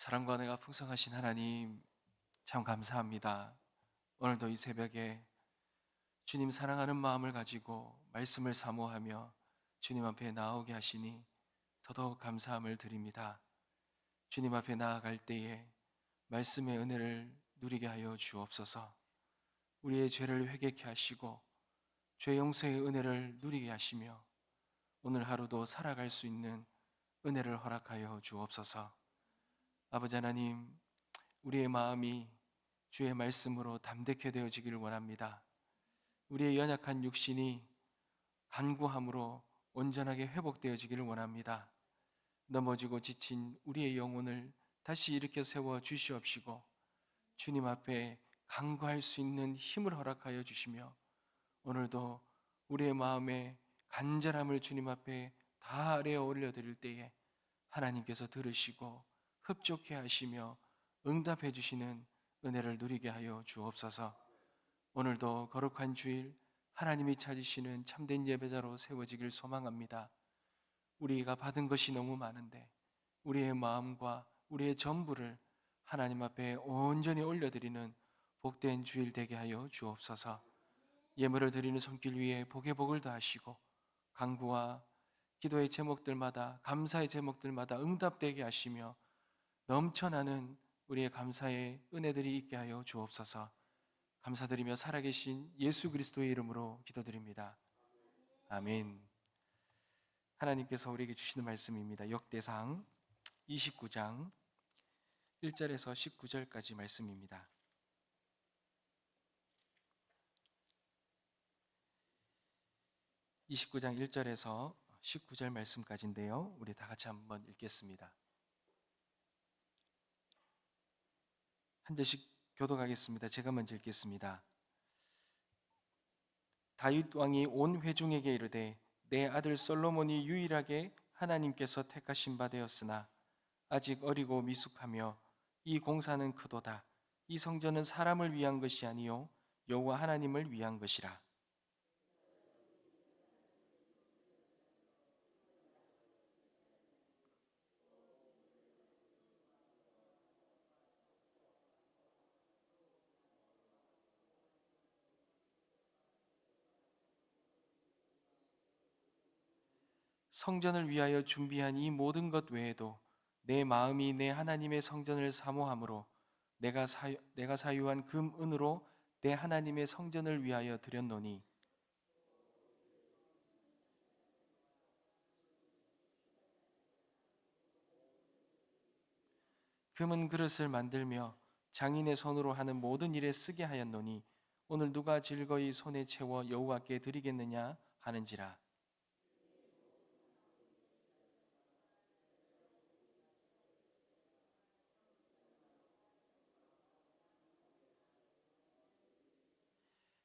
사랑과 은혜가 풍성하신 하나님, 참 감사합니다. 오늘도 이 새벽에 주님 사랑하는 마음을 가지고 말씀을 사모하며 주님 앞에 나오게 하시니 더더욱 감사함을 드립니다. 주님 앞에 나아갈 때에 말씀의 은혜를 누리게 하여 주옵소서. 우리의 죄를 회개케 하시고 죄 용서의 은혜를 누리게 하시며 오늘 하루도 살아갈 수 있는 은혜를 허락하여 주옵소서. 아버지 하나님, 우리의 마음이 주의 말씀으로 담대케 되어지기를 원합니다. 우리의 연약한 육신이 간구함으로 온전하게 회복되어지기를 원합니다. 넘어지고 지친 우리의 영혼을 다시 일으켜 세워 주시옵시고 주님 앞에 간구할 수 있는 힘을 허락하여 주시며 오늘도 우리의 마음에 간절함을 주님 앞에 다 아뢰어 올려드릴 때에 하나님께서 들으시고 흡족해 하시며 응답해 주시는 은혜를 누리게 하여 주옵소서. 오늘도 거룩한 주일 하나님이 찾으시는 참된 예배자로 세워지길 소망합니다. 우리가 받은 것이 너무 많은데 우리의 마음과 우리의 전부를 하나님 앞에 온전히 올려드리는 복된 주일 되게 하여 주옵소서. 예물을 드리는 손길 위에 복의 복을 더하시고 간구와 기도의 제목들마다 감사의 제목들마다 응답되게 하시며 넘쳐나는 우리의 감사의 은혜들이 있게 하여 주옵소서. 감사드리며 살아계신 예수 그리스도의 이름으로 기도드립니다. 아멘. 하나님께서 우리에게 주시는 말씀입니다. 역대상 29장 1절에서 19절까지 말씀입니다. 29장 1절에서 19절 말씀까지인데요. 우리 다 같이 한번 읽겠습니다. 한 절씩 교독하겠습니다. 제가 먼저 읽겠습니다. 다윗 왕이 온 회중에게 이르되 내 아들 솔로몬이 유일하게 하나님께서 택하신 바 되었으나 아직 어리고 미숙하며 이 공사는 크도다. 이 성전은 사람을 위한 것이 아니요 여호와 하나님을 위한 것이라. 성전을 위하여 준비한 이 모든 것 외에도 내 마음이 내 하나님의 성전을 사모함으로 내가 사유한 금 은으로 내 하나님의 성전을 위하여 드렸노니 금은 그릇을 만들며 장인의 손으로 하는 모든 일에 쓰게 하였노니 오늘 누가 즐거이 손에 채워 여호와께 드리겠느냐 하는지라.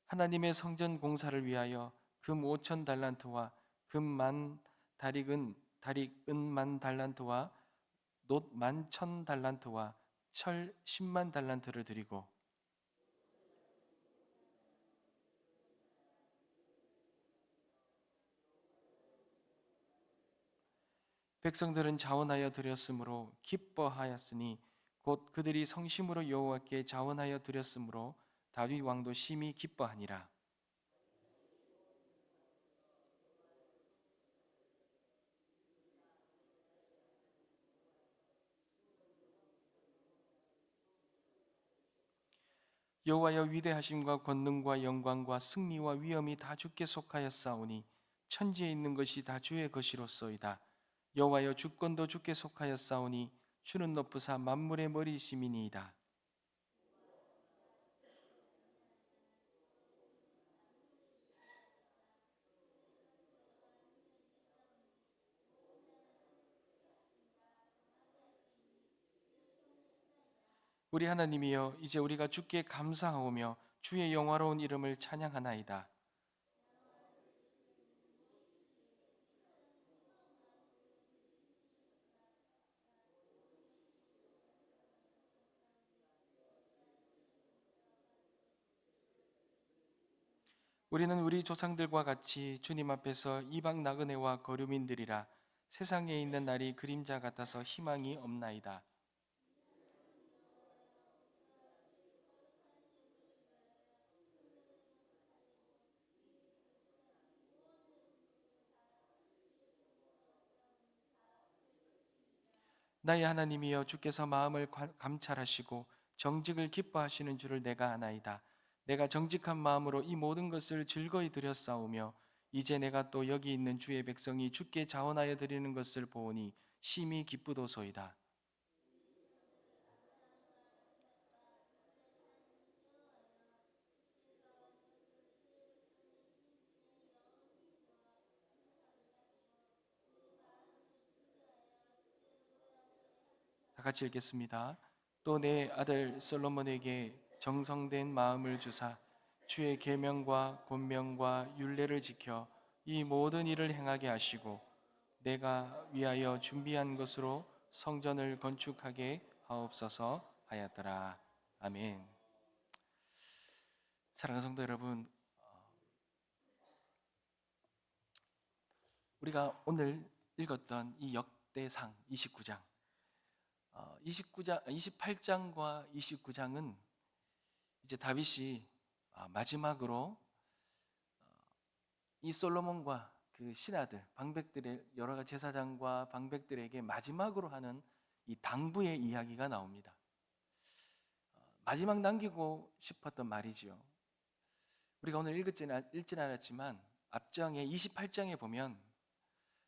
하나님의 성전 공사를 위하여 금 5천 달란트와 금만 다릭은 만 달란트와 놋 11,000달란트와 철 10만 달란트를 드리고 백성들은 자원하여 드렸으므로 기뻐하였으니 곧 그들이 성심으로 여호와께 자원하여 드렸으므로 다윗 왕도 심히 기뻐하니라. 여호와여 위대하심과 권능과 영광과 승리와 위엄이 다 주께 속하였사오니 천지에 있는 것이 다 주의 것이로소이다. 여호와여 주권도 주께 속하였사오니 주는 높으사 만물의 머리심이니이다. 우리 하나님이여 이제 우리가 주께 감사하오며 주의 영화로운 이름을 찬양하나이다. 우리는 우리 조상들과 같이 주님 앞에서 이방 나그네와 거류민들이라. 세상에 있는 날이 그림자 같아서 희망이 없나이다. 나의 하나님이여, 주께서 마음을 감찰하시고 정직을 기뻐하시는 줄을 내가 아나이다. 내가 정직한 마음으로 이 모든 것을 즐거이 드렸사오며 이제 내가 또 여기 있는 주의 백성이 주께 자원하여 드리는 것을 보오니 심히 기쁘도소이다. 다 같이 읽겠습니다. 또 내 아들 솔로몬에게 정성된 마음을 주사 주의 계명과 권명과 율례를 지켜 이 모든 일을 행하게 하시고 내가 위하여 준비한 것으로 성전을 건축하게 하옵소서 하였더라. 아멘. 사랑하는 성도 여러분, 우리가 오늘 읽었던 이 역대상 29장, 28장과 29장은 이제 다윗이 마지막으로 이 솔로몬과 그 신하들, 방백들의 여러 가지 제사장과 방백들에게 마지막으로 하는 이 당부의 이야기가 나옵니다. 마지막 남기고 싶었던 말이지요. 우리가 오늘 읽진 않았지만 앞장의 28장에 보면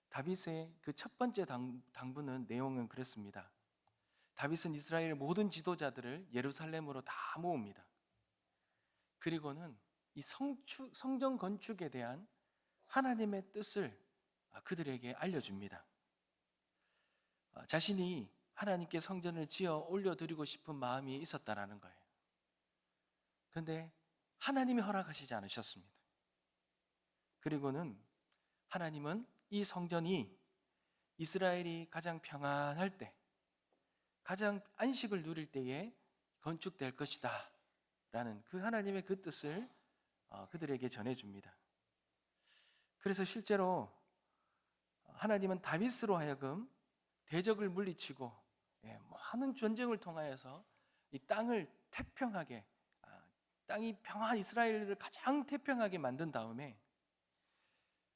다윗의 그 첫 번째 당부는 내용은 그렇습니다. 다윗은 이스라엘 모든 지도자들을 예루살렘으로 다 모읍니다. 그리고는 이 성전 건축에 대한 하나님의 뜻을 그들에게 알려줍니다. 자신이 하나님께 성전을 지어 올려드리고 싶은 마음이 있었다라는 거예요. 그런데 하나님이 허락하시지 않으셨습니다. 그리고는 하나님은 이 성전이 이스라엘이 가장 평안할 때, 가장 안식을 누릴 때에 건축될 것이다 라는 그 하나님의 그 뜻을 그들에게 전해줍니다. 그래서 실제로 하나님은 다윗으로 하여금 대적을 물리치고 많은 전쟁을 통하여서 이 땅을 태평하게, 땅이 이스라엘을 가장 태평하게 만든 다음에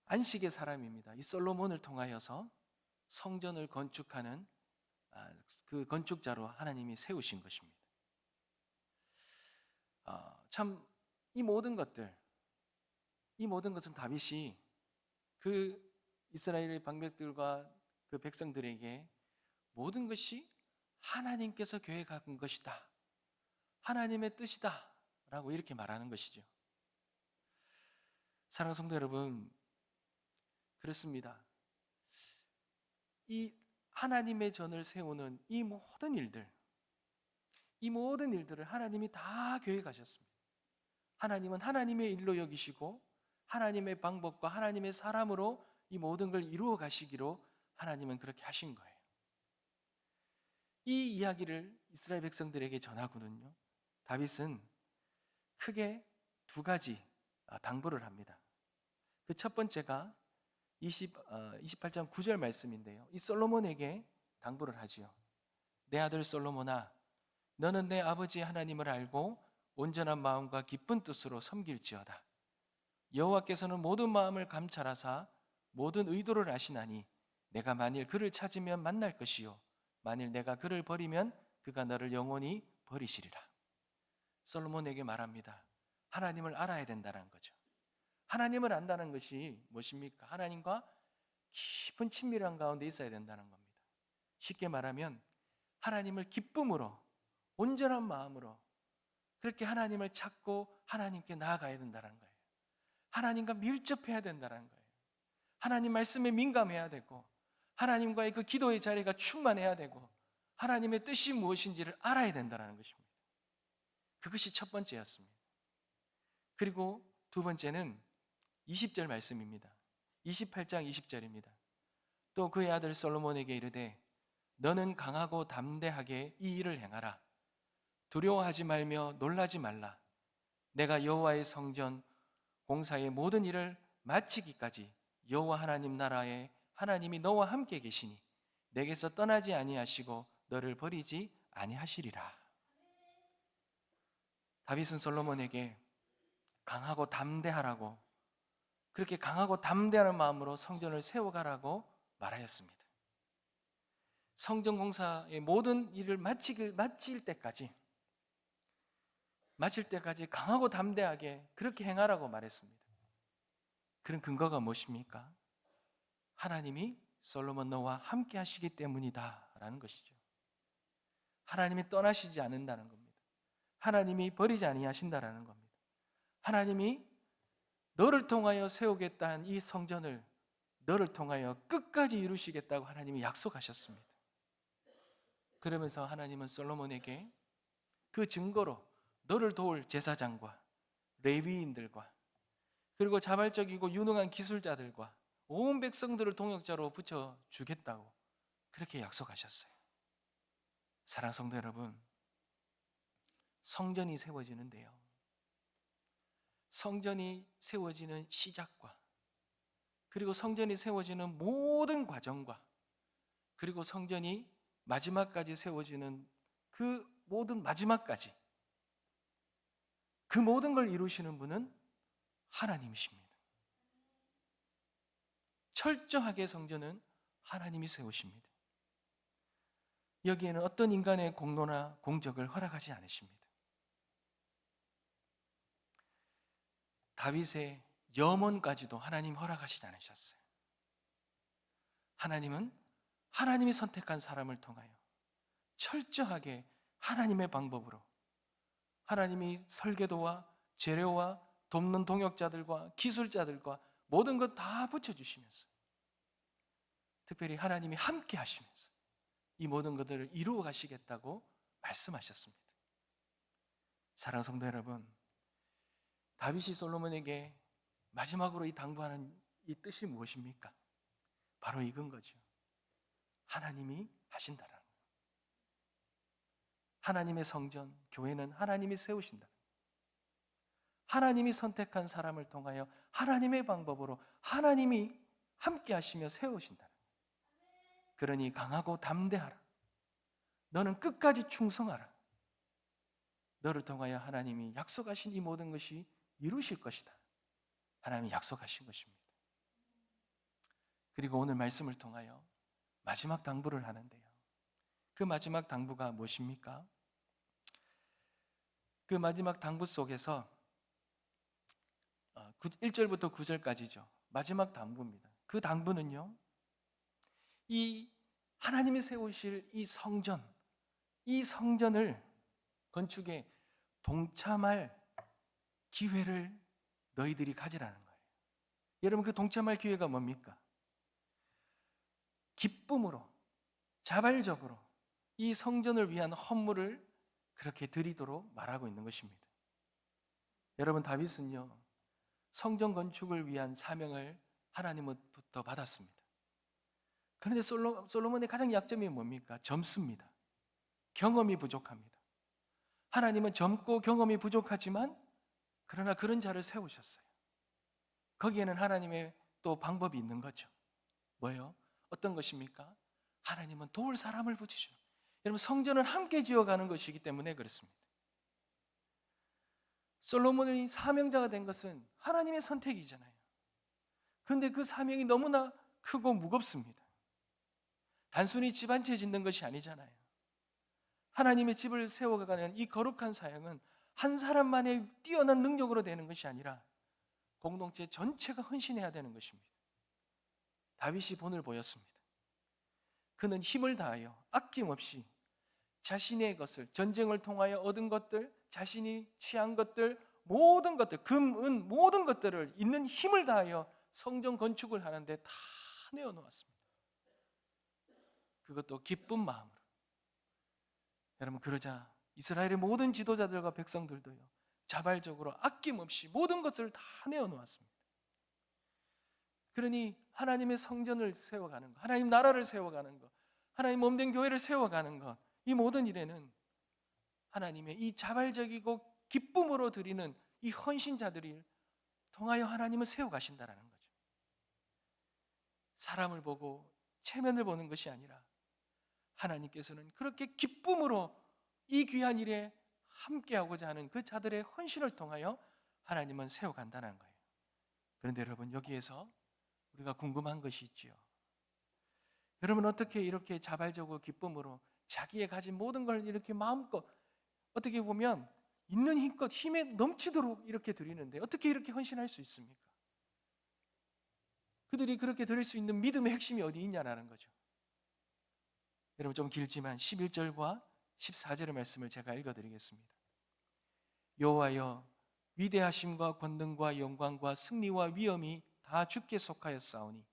안식의 사람입니다. 이 솔로몬을 통하여서 성전을 건축하는 그 건축자로 하나님이 세우신 것입니다. 참 이 모든 것은 다윗이 그 이스라엘의 방백들과 그 백성들에게 모든 것이 하나님께서 계획한 것이다, 하나님의 뜻이다 라고 이렇게 말하는 것이죠. 사랑하는 성도 여러분, 그렇습니다. 이 하나님의 전을 세우는 이 모든 일들을 하나님이 다 계획하셨습니다. 하나님은 하나님의 일로 여기시고 하나님의 방법과 하나님의 사람으로 이 모든 걸 이루어 가시기로 하나님은 그렇게 하신 거예요. 이 이야기를 이스라엘 백성들에게 전하고는요, 다윗은 크게 두 가지 당부를 합니다. 그 첫 번째가 28장 9절 말씀인데요, 이 솔로몬에게 당부를 하지요. 내 아들 솔로몬아, 너는 내 아버지 하나님을 알고 온전한 마음과 기쁜 뜻으로 섬길지어다. 여호와께서는 모든 마음을 감찰하사 모든 의도를 아시나니 내가 만일 그를 찾으면 만날 것이요 만일 내가 그를 버리면 그가 너를 영원히 버리시리라. 솔로몬에게 말합니다. 하나님을 알아야 된다는 거죠. 하나님을 안다는 것이 무엇입니까? 하나님과 깊은 친밀한 가운데 있어야 된다는 겁니다. 쉽게 말하면 하나님을 기쁨으로, 온전한 마음으로 그렇게 하나님을 찾고 하나님께 나아가야 된다는 거예요. 하나님과 밀접해야 된다는 거예요. 하나님 말씀에 민감해야 되고 하나님과의 그 기도의 자리가 충만해야 되고 하나님의 뜻이 무엇인지를 알아야 된다는 것입니다. 그것이 첫 번째였습니다. 그리고 두 번째는 20절 말씀입니다. 28장 20절입니다. 또 그의 아들 솔로몬에게 이르되 너는 강하고 담대하게 이 일을 행하라. 두려워하지 말며 놀라지 말라. 내가 여호와의 성전 공사의 모든 일을 마치기까지 여호와 하나님 나라의 하나님이 너와 함께 계시니 내게서 떠나지 아니하시고 너를 버리지 아니하시리라. 다윗은 솔로몬에게 강하고 담대하라고, 그렇게 강하고 담대한 마음으로 성전을 세워가라고 말하였습니다. 성전 공사의 모든 일을 마칠 때까지 강하고 담대하게 그렇게 행하라고 말했습니다. 그런 근거가 무엇입니까? 하나님이 솔로몬 너와 함께 하시기 때문이다라는 것이죠. 하나님이 떠나시지 않는다는 겁니다. 하나님이 버리지 아니하신다라는 겁니다. 하나님이 너를 통하여 세우겠다는 이 성전을 너를 통하여 끝까지 이루시겠다고 하나님이 약속하셨습니다. 그러면서 하나님은 솔로몬에게 그 증거로 너를 도울 제사장과 레위인들과 그리고 자발적이고 유능한 기술자들과 온 백성들을 동역자로 붙여주겠다고 그렇게 약속하셨어요. 사랑하는 성도 여러분, 성전이 세워지는데요, 성전이 세워지는 시작과 그리고 성전이 세워지는 모든 과정과 그리고 성전이 마지막까지 세워지는 그 모든 마지막까지 그 모든 걸 이루시는 분은 하나님이십니다. 철저하게 성전은 하나님이 세우십니다. 여기에는 어떤 인간의 공로나 공적을 허락하지 않으십니다. 다윗의 염원까지도 하나님 허락하시지 않으셨어요. 하나님은 하나님이 선택한 사람을 통하여 철저하게 하나님의 방법으로 하나님이 설계도와 재료와 돕는 동역자들과 기술자들과 모든 것 다 붙여주시면서 특별히 하나님이 함께 하시면서 이 모든 것들을 이루어 가시겠다고 말씀하셨습니다. 사랑하는 성도 여러분, 다윗이 솔로몬에게 마지막으로 이 당부하는 이 뜻이 무엇입니까? 바로 이건 거죠. 하나님이 하신다라는 거예요. 하나님의 성전, 교회는 하나님이 세우신다. 하나님이 선택한 사람을 통하여 하나님의 방법으로 하나님이 함께 하시며 세우신다. 그러니 강하고 담대하라. 너는 끝까지 충성하라. 너를 통하여 하나님이 약속하신 이 모든 것이 이루실 것이다. 하나님이 약속하신 것입니다. 그리고 오늘 말씀을 통하여 마지막 당부를 하는데요, 그 마지막 당부가 무엇입니까? 그 마지막 당부 속에서 1절부터 9절까지죠. 마지막 당부입니다. 그 당부는요, 이 하나님이 세우실 이 성전을 건축에 동참할 기회를 너희들이 가지라는 거예요. 여러분, 그 동참할 기회가 뭡니까? 기쁨으로, 자발적으로 이 성전을 위한 헌물을 그렇게 드리도록 말하고 있는 것입니다. 여러분, 다윗은요, 성전 건축을 위한 사명을 하나님으로부터 받았습니다. 그런데 솔로몬의 가장 약점이 뭡니까? 젊습니다. 경험이 부족합니다. 하나님은 젊고 경험이 부족하지만 그러나 그런 자를 세우셨어요. 거기에는 하나님의 또 방법이 있는 거죠. 뭐예요? 어떤 것입니까? 하나님은 도울 사람을 붙이죠. 여러분, 성전을 함께 지어가는 것이기 때문에 그렇습니다. 솔로몬이 사명자가 된 것은 하나님의 선택이잖아요. 그런데 그 사명이 너무나 크고 무겁습니다. 단순히 집 한 채 짓는 것이 아니잖아요. 하나님의 집을 세워가는 이 거룩한 사역은 한 사람만의 뛰어난 능력으로 되는 것이 아니라 공동체 전체가 헌신해야 되는 것입니다. 다윗이 본을 보였습니다. 그는 힘을 다하여 아낌없이 자신의 것을, 전쟁을 통하여 얻은 것들, 자신이 취한 것들, 모든 것들, 금, 은, 모든 것들을 있는 힘을 다하여 성전 건축을 하는데 다 내어놓았습니다. 그것도 기쁜 마음으로. 여러분, 그러자 이스라엘의 모든 지도자들과 백성들도요, 자발적으로 아낌없이 모든 것을 다 내어놓았습니다. 그러니 하나님의 성전을 세워가는 것, 하나님 나라를 세워가는 것, 하나님 몸된 교회를 세워가는 것, 이 모든 일에는 하나님의 이 자발적이고 기쁨으로 드리는 이 헌신자들이 통하여 하나님을 세워가신다는 거죠. 사람을 보고 체면을 보는 것이 아니라 하나님께서는 그렇게 기쁨으로 이 귀한 일에 함께하고자 하는 그 자들의 헌신을 통하여 하나님은 세워간다는 거예요. 그런데 여러분, 여기에서 우리가 궁금한 것이 있지요. 여러분 어떻게 이렇게 자발적으로 기쁨으로 자기의 가진 모든 걸 이렇게 마음껏 어떻게 보면 있는 힘껏 힘에 넘치도록 이렇게 드리는데 어떻게 이렇게 헌신할 수 있습니까? 그들이 그렇게 드릴 수 있는 믿음의 핵심이 어디 있냐라는 거죠. 여러분 좀 길지만 11절과 14절의 말씀을 제가 읽어드리겠습니다. 여호와여 위대하심과 권능과 영광과 승리와 위엄이 다 주께 속하였사오니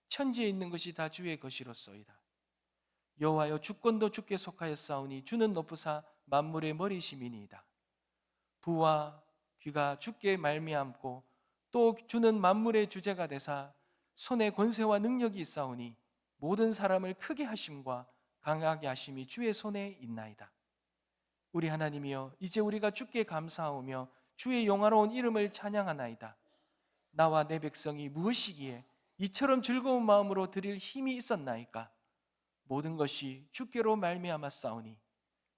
천지에 있는 것이 다 주의 것이로소이다. 여호와여 주권도 주께 속하였사오니 주는 높으사 만물의 머리심이니이다. 부와 귀가 주께 말미암고 또 주는 만물의 주제가 되사 손에 권세와 능력이 있사오니 모든 사람을 크게 하심과 강하게 하심이 주의 손에 있나이다. 우리 하나님이여 이제 우리가 주께 감사하오며 주의 영화로운 이름을 찬양하나이다. 나와 내 백성이 무엇이기에 이처럼 즐거운 마음으로 드릴 힘이 있었나이까? 모든 것이 주께로 말미암았사오니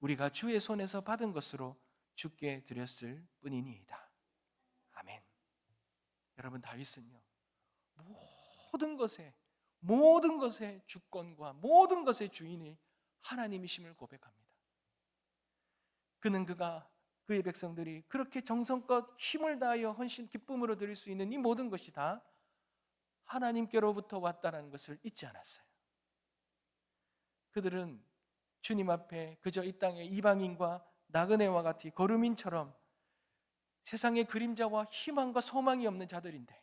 우리가 주의 손에서 받은 것으로 주께 드렸을 뿐이니이다. 아멘. 여러분 다윗은요 모든 것의 주권과 모든 것의 주인이 하나님이심을 고백합니다. 그가 그의 백성들이 그렇게 정성껏 힘을 다하여 헌신 기쁨으로 드릴 수 있는 이 모든 것이 다 하나님께로부터 왔다는 것을 잊지 않았어요. 그들은 주님 앞에 그저 이 땅의 이방인과 나그네와 같이 거류민처럼 세상의 그림자와 희망과 소망이 없는 자들인데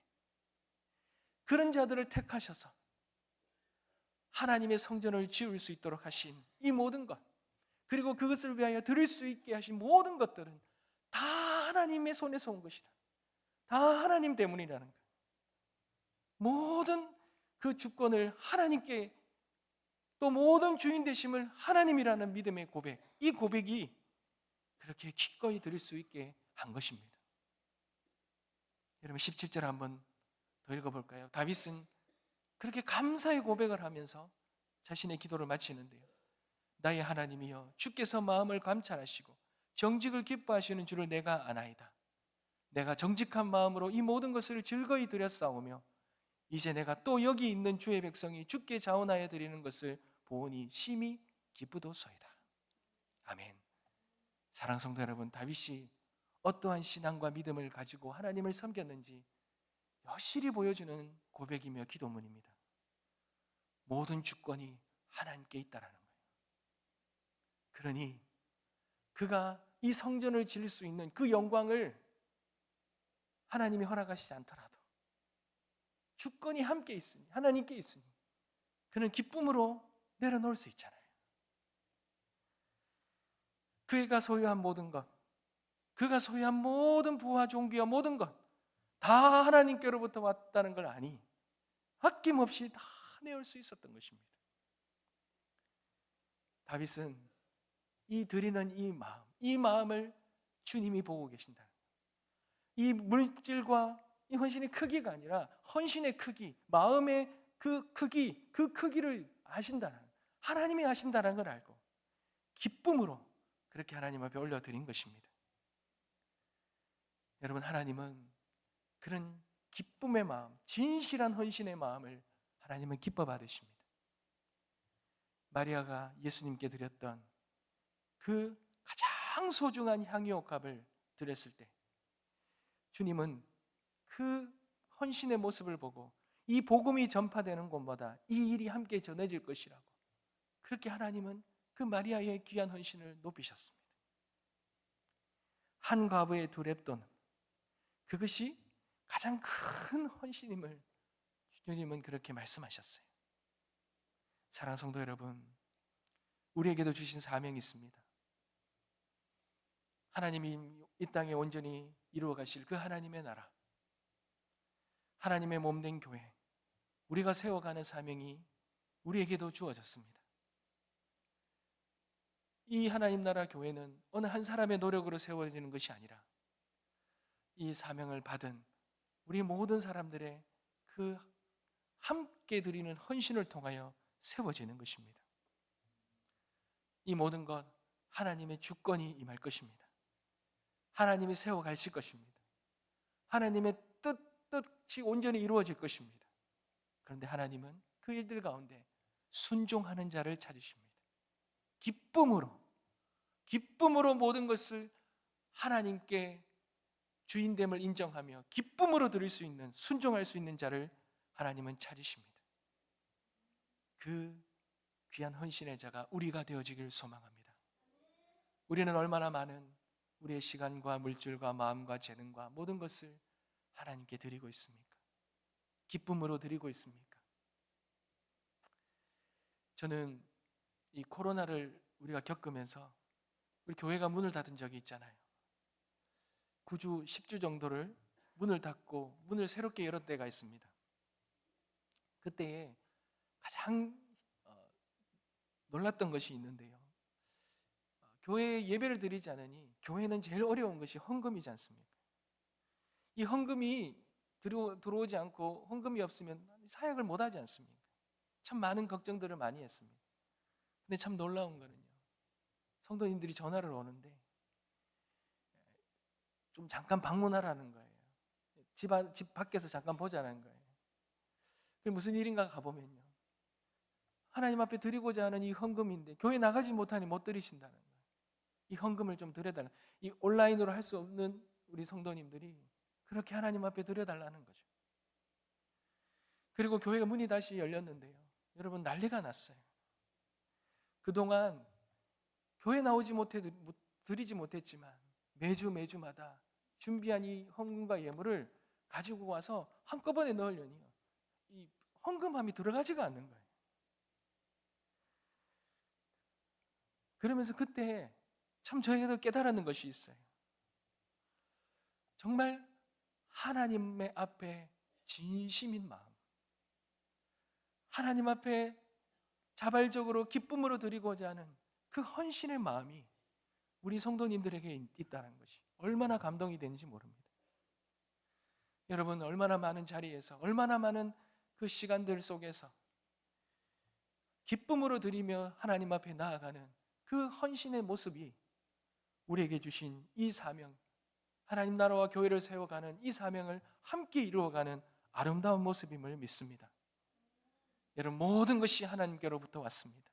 그런 자들을 택하셔서 하나님의 성전을 지을 수 있도록 하신 이 모든 것, 그리고 그것을 위하여 드릴 수 있게 하신 모든 것들은 다 하나님의 손에서 온 것이다. 다 하나님 때문이라는 것. 모든 그 주권을 하나님께, 또 모든 주인 되심을 하나님이라는 믿음의 고백, 이 고백이 그렇게 기꺼이 드릴 수 있게 한 것입니다. 여러분 17절 한번 더 읽어볼까요? 다윗은 그렇게 감사의 고백을 하면서 자신의 기도를 마치는데요, 나의 하나님이여 주께서 마음을 감찰하시고 정직을 기뻐하시는 줄을 내가 아나이다. 내가 정직한 마음으로 이 모든 것을 즐거이 드렸사오며 이제 내가 또 여기 있는 주의 백성이 주께 자원하여 드리는 것을 보오니 심히 기쁘도소이다. 아멘. 사랑하는 성도 여러분, 다윗이 어떠한 신앙과 믿음을 가지고 하나님을 섬겼는지 여실히 보여주는 고백이며 기도문입니다. 모든 주권이 하나님께 있다라는 거예요. 그러니 그가 이 성전을 지을 수 있는 그 영광을 하나님이 허락하시지 않더라도 주권이 함께 있으니, 하나님께 있으니 그는 기쁨으로 내려놓을 수 있잖아요. 그가 소유한 모든 것, 그가 소유한 모든 부와 종기와 모든 것 다 하나님께로부터 왔다는 걸 아니 아낌없이 다 내올 수 있었던 것입니다. 다윗은 이 드리는 이 마음을 주님이 보고 계신다. 이 물질과 이 헌신의 크기가 아니라 헌신의 크기, 마음의 그 크기를 아신다는, 하나님이 아신다는 걸 알고 기쁨으로 그렇게 하나님 앞에 올려드린 것입니다. 여러분, 하나님은 그런 기쁨의 마음, 진실한 헌신의 마음을 하나님은 기뻐 받으십니다. 마리아가 예수님께 드렸던 그 가장 소중한 향유옥합을 드렸을 때 주님은 그 헌신의 모습을 보고 이 복음이 전파되는 곳마다 이 일이 함께 전해질 것이라고, 그렇게 하나님은 그 마리아의 귀한 헌신을 높이셨습니다. 한 과부의 두 렙돈, 그것이 가장 큰 헌신임을 주님은 그렇게 말씀하셨어요. 사랑하는 성도 여러분, 우리에게도 주신 사명이 있습니다. 하나님이 이 땅에 온전히 이루어 가실 그 하나님의 나라, 하나님의 몸된 교회, 우리가 세워가는 사명이 우리에게도 주어졌습니다. 이 하나님 나라 교회는 어느 한 사람의 노력으로 세워지는 것이 아니라 이 사명을 받은 우리 모든 사람들의 그 함께 드리는 헌신을 통하여 세워지는 것입니다. 이 모든 것 하나님의 주권이 임할 것입니다. 하나님이 세워가실 것입니다. 하나님의 뜻이 온전히 이루어질 것입니다. 그런데 하나님은 그 일들 가운데 순종하는 자를 찾으십니다. 기쁨으로 모든 것을 하나님께 주인됨을 인정하며 기쁨으로 드릴 수 있는, 순종할 수 있는 자를 하나님은 찾으십니다. 그 귀한 헌신의 자가 우리가 되어지기를 소망합니다. 우리는 얼마나 많은 우리의 시간과 물질과 마음과 재능과 모든 것을 하나님께 드리고 있습니까? 기쁨으로 드리고 있습니까? 저는 이 코로나를 우리가 겪으면서 우리 교회가 문을 닫은 적이 있잖아요. 9주, 10주 정도를 문을 닫고 문을 새롭게 열은 때가 있습니다. 그때에 가장 놀랐던 것이 있는데요. 교회에 예배를 드리지 않으니 교회는 제일 어려운 것이 헌금이지 않습니까? 이 헌금이 들어오지 않고 헌금이 없으면 사역을 못하지 않습니까? 참 많은 걱정들을 많이 했습니다. 근데 참 놀라운 거는요, 성도님들이 전화를 오는데 좀 잠깐 방문하라는 거예요. 집 밖에서 잠깐 보자는 거예요. 그게 무슨 일인가 가보면요, 하나님 앞에 드리고자 하는 이 헌금인데 교회 나가지 못하니 못 드리신다는 거예요. 이 헌금을 좀 드려달라. 이 온라인으로 할 수 없는 우리 성도님들이 그렇게 하나님 앞에 드려달라는 거죠. 그리고 교회가 문이 다시 열렸는데요, 여러분 난리가 났어요. 그동안 교회 나오지 못해 드리지 못했지만 매주마다 준비한 이 헌금과 예물을 가지고 와서 한꺼번에 넣으려니 이 헌금함이 들어가지가 않는 거예요. 그러면서 그때 참 저희가 깨달았는 것이 있어요. 정말 하나님의 앞에 진심인 마음, 하나님 앞에 자발적으로 기쁨으로 드리고자 하는 그 헌신의 마음이 우리 성도님들에게 있다는 것이 얼마나 감동이 되는지 모릅니다. 여러분, 얼마나 많은 자리에서, 얼마나 많은 그 시간들 속에서 기쁨으로 드리며 하나님 앞에 나아가는 그 헌신의 모습이 우리에게 주신 이 사명, 하나님 나라와 교회를 세워가는 이 사명을 함께 이루어가는 아름다운 모습임을 믿습니다. 여러분, 모든 것이 하나님께로부터 왔습니다.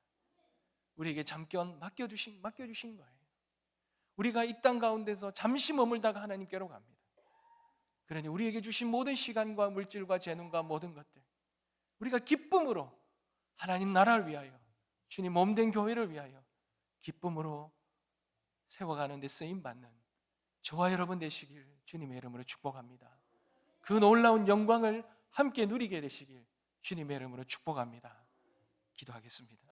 우리에게 잠깐 맡겨주신 거예요. 우리가 이 땅 가운데서 잠시 머물다가 하나님께로 갑니다. 그러니 우리에게 주신 모든 시간과 물질과 재능과 모든 것들, 우리가 기쁨으로 하나님 나라를 위하여, 주님 몸된 교회를 위하여 기쁨으로 세워가는 데 쓰임받는 저와 여러분 되시길 주님의 이름으로 축복합니다. 그 놀라운 영광을 함께 누리게 되시길 주님의 이름으로 축복합니다. 기도하겠습니다.